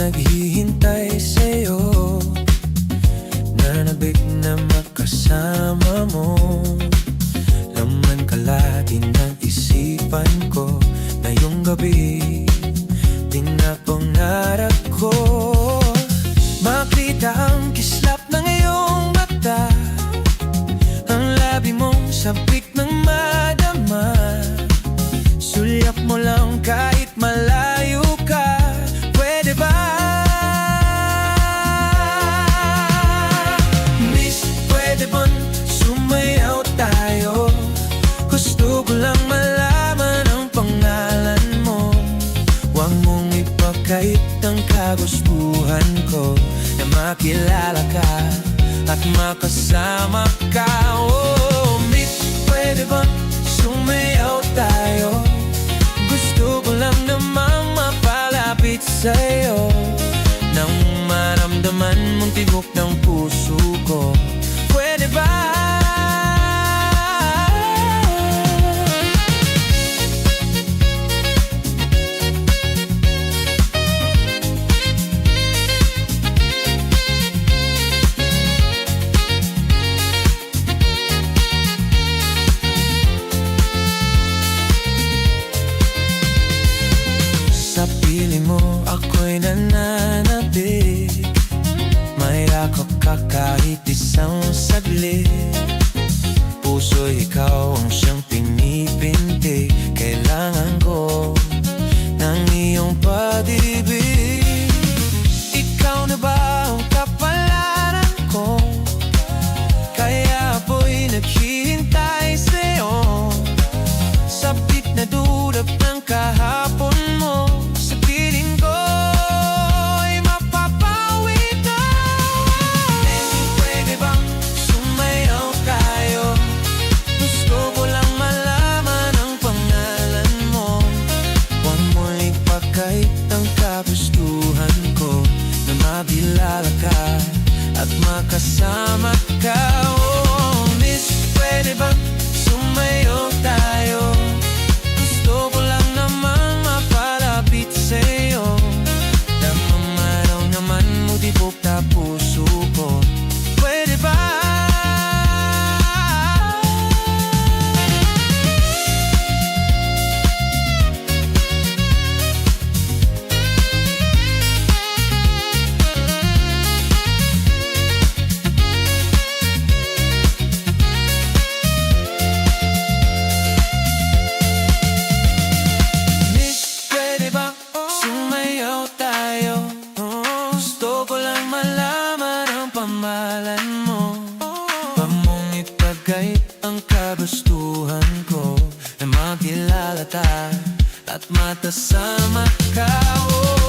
naghihintay sa'yo, nanabik na makasama mo. Laman kalahati ng isipan ko ngayong gabi, pinapangarap ko makita ang kislap ng iyong mata, ang labi mong sabik ng madama. Sulyap mo lang kahit malayo ka, pwede ba? Miss, pwede bang sumayaw tayo? Gusto ko lang malaman ang pangalan mo. Huwag mong ipakait ang kagustuhan ko na makilala ka at makasama ka. Oh, miss, pwede bang sumayaw tayo? Gusto ko lang namang mapalapit sa'yo, nang maramdaman mong tibok ng puso ko. Pwede ba? Sa piling mo ako'y nananabik, mayakap ka kahit isang saglit. Puso'y ikaw ang siyang pinipinti, kailangan ko ng iyong pag-ibig. Ikaw na ba ang kapalaran ko? Kaya ako'y naghihintay sa'yo, sabik na dulap ng kahapon mo. Sa piling ko ay mapapawi ka. Pwede bang sumayaw tayo? Gusto ko lang malaman ang pangalan mo. Huwag mo ipakait ang kagustuhan ko na makilala ka at makasama ka. Oh, miss, pwede bang sumayaw tayo? Gusto ko lang namang mapalapit sa'yo, namamaraw naman mo tibok na puso ko. Pwede ba? Gusto ko lang malaman ang pangalan mo. Huwag mong ipagkait ang kagustuhan ko na makilala ta at matasama ka. Oh,